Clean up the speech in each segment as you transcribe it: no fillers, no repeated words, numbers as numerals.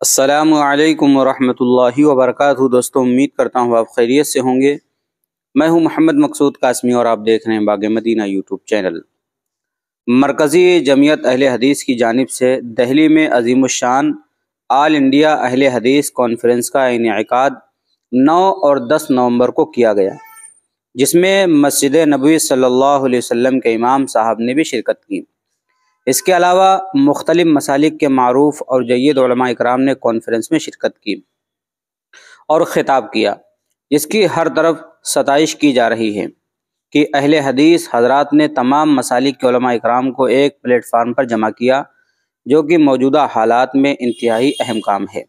السلام علیکم ورحمۃ اللہ وبرکاتہ۔ دوستوں، امید کرتا ہوں آپ خیریت سے ہوں گے۔ میں ہوں محمد مقصود قاسمی اور آپ دیکھ رہے ہیں باغ مدینہ یوٹیوب چینل۔ مرکزی جمعیت اہل حدیث کی جانب سے دہلی میں عظیم الشان آل انڈیا اہل حدیث کانفرنس کا انعقاد 9 اور 10 نومبر کو کیا گیا، جس میں مسجد نبوی صلی اللہ علیہ وسلم کے امام صاحب نے بھی شرکت کی۔ اس کے علاوہ مختلف مسالک کے معروف اور جید علماء اکرام نے کانفرنس میں شرکت کی اور خطاب کیا، جس کی ہر طرف ستائش کی جا رہی ہے کہ اہل حدیث حضرات نے تمام مسالک کے علماء اکرام کو ایک پلیٹ فارم پر جمع کیا، جو کہ موجودہ حالات میں انتہائی اہم کام ہے۔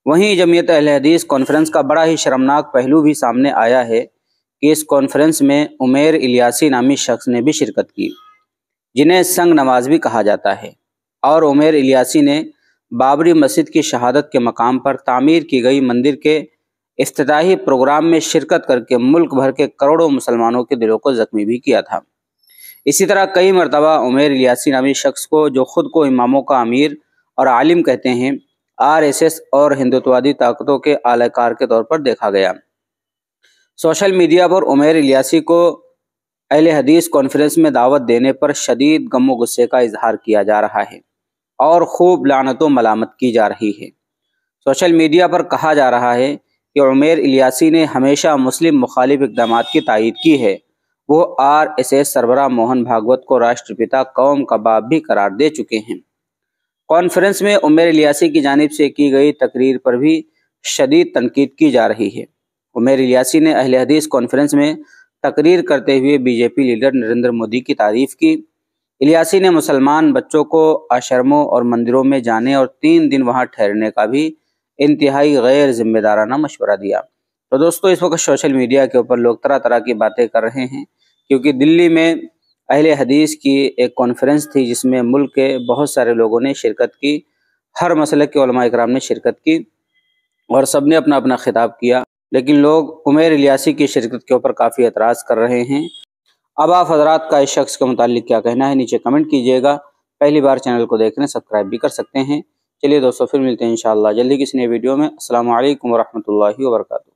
وہیں جمعیت اہل حدیث کانفرنس کا بڑا ہی شرمناک پہلو بھی سامنے آیا ہے کہ اس کانفرنس میں عمیر الیاسی نامی شخص نے بھی شرکت کی، جنہیں سنگ نواز بھی کہا جاتا ہے، اور عمیر الیاسی نے بابری مسجد کی شہادت کے مقام پر تعمیر کی گئی مندر کے افتتاحی پروگرام میں شرکت کر کے ملک بھر کے کروڑوں مسلمانوں کے دلوں کو زخمی بھی کیا تھا۔ اسی طرح کئی مرتبہ عمیر الیاسی نامی شخص کو، جو خود کو اماموں کا امیر اور عالم کہتے ہیں، RSS اور ہندوتوادی طاقتوں کے اعلی کار کے طور پر دیکھا گیا۔ سوشل میڈیا پر عمیر الیاسی کو اہل حدیث کانفرنس میں دعوت دینے پر شدید غم و غصے کا اظہار کیا جا رہا ہے اور خوب لعنت و ملامت کی جا رہی ہے۔ سوشل میڈیا پر کہا جا رہا ہے کہ عمیر الیاسی نے ہمیشہ مسلم مخالف اقدامات کی تائید کی ہے۔ وہ RSS سربراہ موہن بھاگوت کو راشٹر پتا قوم کا باپ بھی قرار دے چکے ہیں۔ کانفرنس میں عمیر الیاسی کی جانب سے کی گئی تقریر پر بھی شدید تنقید کی جا رہی ہے۔ عمیر الیاسی نے اہل حدیث کانفرنس میں تقریر کرتے ہوئے BJP لیڈر نریندر مودی کی تعریف کی۔ الیاسی نے مسلمان بچوں کو آشرموں اور مندروں میں جانے اور 3 دن وہاں ٹھہرنے کا بھی انتہائی غیر ذمہ دارانہ مشورہ دیا۔ تو دوستو، اس وقت سوشل میڈیا کے اوپر لوگ طرح طرح کی باتیں کر رہے ہیں، کیونکہ دلی میں اہل حدیث کی ایک کانفرنس تھی جس میں ملک کے بہت سارے لوگوں نے شرکت کی، ہر مسلک کے علماء اکرام نے شرکت کی اور سب نے اپنا اپنا خطاب کیا، لیکن لوگ عمیر الیاسی کی شرکت کے اوپر کافی اعتراض کر رہے ہیں۔ اب آپ حضرات کا اس شخص کے متعلق کیا کہنا ہے، نیچے کمنٹ کیجئے گا۔ پہلی بار چینل کو دیکھ رہے ہیں، سبسکرائب بھی کر سکتے ہیں۔ چلیے دوستو، پھر ملتے ہیں انشاءاللہ جلدی کسی نئے ویڈیو میں۔ السلام علیکم ورحمۃ اللہ وبرکاتہ۔